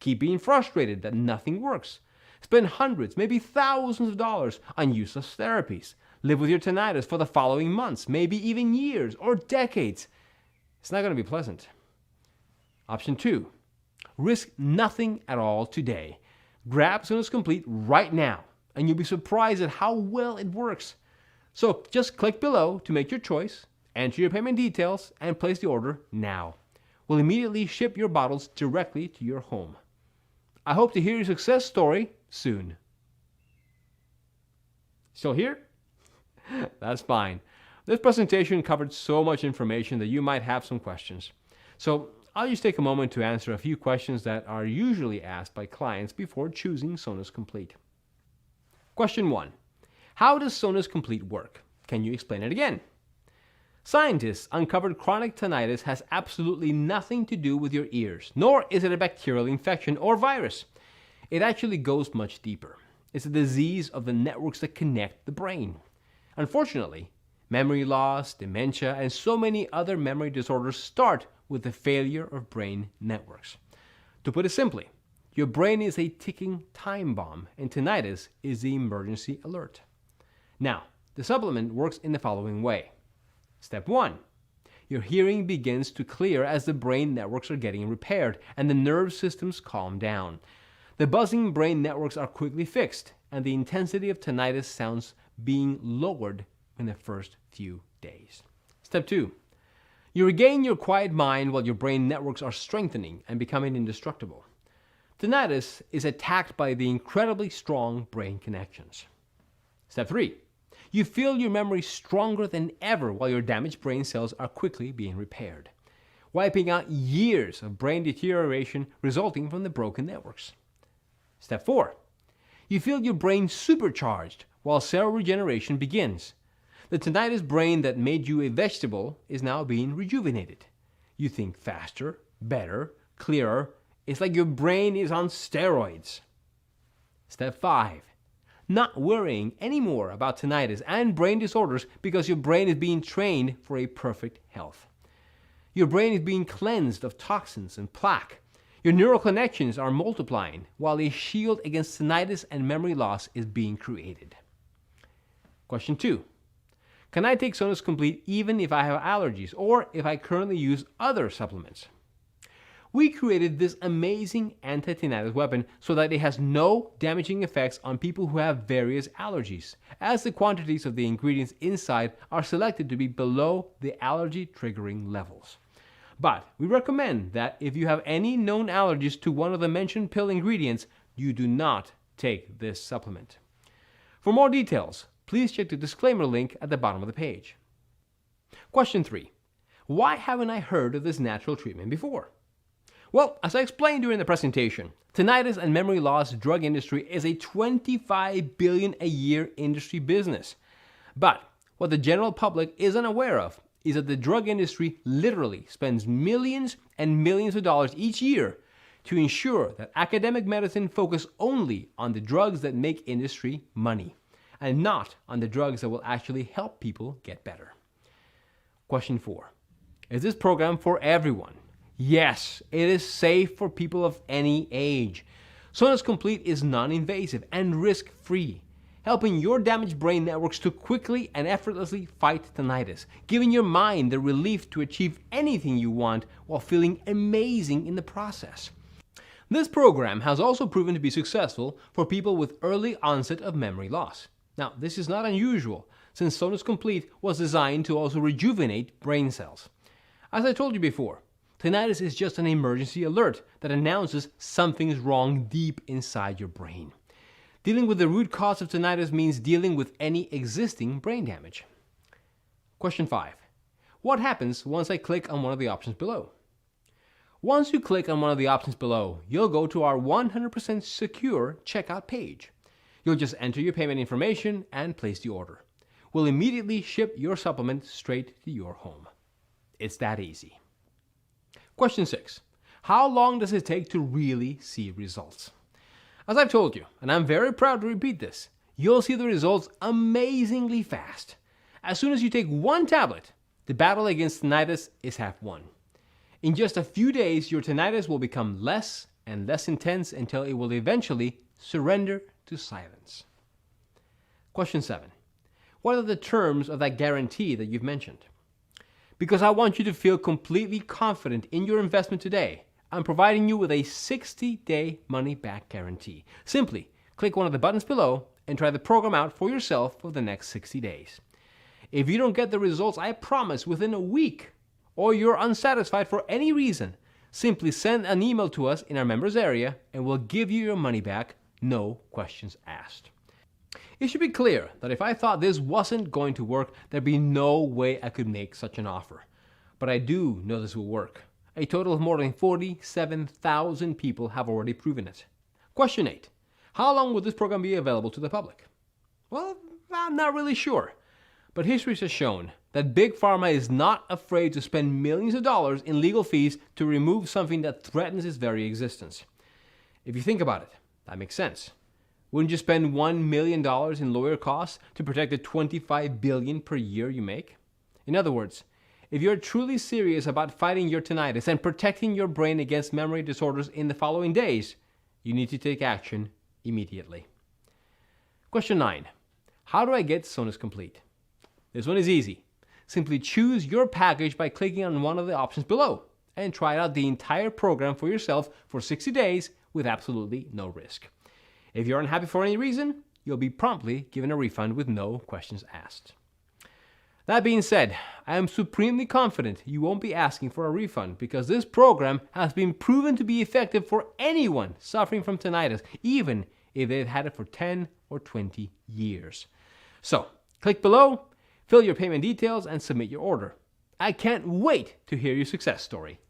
Keep being frustrated that nothing works. Spend hundreds, maybe thousands of dollars on useless therapies. Live with your tinnitus for the following months, maybe even years or decades. It's not going to be pleasant. Option 2. Risk nothing at all today. Grab Sonus Complete right now, and you'll be surprised at how well it works. So just click below to make your choice, enter your payment details, and place the order now. We'll immediately ship your bottles directly to your home. I hope to hear your success story soon. Still here? That's fine. This presentation covered so much information that you might have some questions. So I'll just take a moment to answer a few questions that are usually asked by clients before choosing Sonus Complete. Question 1. How does Sonus Complete work? Can you explain it again? Scientists uncovered chronic tinnitus has absolutely nothing to do with your ears, nor is it a bacterial infection or virus. It actually goes much deeper. It's a disease of the networks that connect the brain. Unfortunately, memory loss, dementia, and so many other memory disorders start with the failure of brain networks. To put it simply, your brain is a ticking time bomb, and tinnitus is the emergency alert. Now, the supplement works in the following way. Step 1. Your hearing begins to clear as the brain networks are getting repaired and the nerve systems calm down. The buzzing brain networks are quickly fixed, and the intensity of tinnitus sounds being lowered in the first few days. Step 2. You regain your quiet mind while your brain networks are strengthening and becoming indestructible. Tinnitus is attacked by the incredibly strong brain connections. Step 3. You feel your memory stronger than ever while your damaged brain cells are quickly being repaired, wiping out years of brain deterioration resulting from the broken networks. Step 4. You feel your brain supercharged while cell regeneration begins. The tinnitus brain that made you a vegetable is now being rejuvenated. You think faster, better, clearer. It's like your brain is on steroids. Step 5. Not worrying anymore about tinnitus and brain disorders because your brain is being trained for a perfect health. Your brain is being cleansed of toxins and plaque. Your neural connections are multiplying while a shield against tinnitus and memory loss is being created. Question 2. Can I take Sonus Complete even if I have allergies or if I currently use other supplements? We created this amazing anti-tinnitus weapon so that it has no damaging effects on people who have various allergies, as the quantities of the ingredients inside are selected to be below the allergy triggering levels. But we recommend that if you have any known allergies to one of the mentioned pill ingredients, you do not take this supplement. For more details, please check the disclaimer link at the bottom of the page. Question 3. Why haven't I heard of this natural treatment before? Well, as I explained during the presentation, tinnitus and memory loss drug industry is a $25 billion a year industry business. But what the general public isn't aware of is that the drug industry literally spends millions and millions of dollars each year to ensure that academic medicine focus only on the drugs that make industry money. and not on the drugs that will actually help people get better. Question 4. Is this program for everyone? Yes, it is safe for people of any age. Sonus Complete is non-invasive and risk-free, helping your damaged brain networks to quickly and effortlessly fight tinnitus, giving your mind the relief to achieve anything you want while feeling amazing in the process. This program has also proven to be successful for people with early onset of memory loss. Now, this is not unusual, since Sonus Complete was designed to also rejuvenate brain cells. As I told you before, tinnitus is just an emergency alert that announces something's wrong deep inside your brain. Dealing with the root cause of tinnitus means dealing with any existing brain damage. Question 5. What happens once I click on one of the options below? Once you click on one of the options below, you'll go to our 100% secure checkout page. You'll just enter your payment information and place the order. We'll immediately ship your supplement straight to your home. It's that easy. Question 6. How long does it take to really see results? As I've told you, and I'm very proud to repeat this, you'll see the results amazingly fast. As soon as you take one tablet, the battle against tinnitus is half won. In just a few days, your tinnitus will become less and less intense until it will eventually surrender to silence. Question 7. What are the terms of that guarantee that you've mentioned? Because I want you to feel completely confident in your investment today, I'm providing you with a 60-day money-back guarantee. Simply click one of the buttons below and try the program out for yourself for the next 60 days. If you don't get the results I promise within a week, or you're unsatisfied for any reason, simply send an email to us in our members area and we'll give you your money back, no questions asked. It should be clear that if I thought this wasn't going to work, there'd be no way I could make such an offer. But I do know this will work. A total of more than 47,000 people have already proven it. Question 8. How long will this program be available to the public? Well, I'm not really sure. But history has shown that Big Pharma is not afraid to spend millions of dollars in legal fees to remove something that threatens its very existence. If you think about it, that makes sense. Wouldn't you spend $1 million in lawyer costs to protect the $25 billion per year you make? In other words, if you're truly serious about fighting your tinnitus and protecting your brain against memory disorders in the following days, you need to take action immediately. Question 9. How do I get Sonus Complete? This one is easy. Simply choose your package by clicking on one of the options below and try out the entire program for yourself for 60 days with absolutely no risk. If you're unhappy for any reason, you'll be promptly given a refund with no questions asked. That being said, I am supremely confident you won't be asking for a refund because this program has been proven to be effective for anyone suffering from tinnitus, even if they've had it for 10 or 20 years. So, click below, fill your payment details, and submit your order. I can't wait to hear your success story.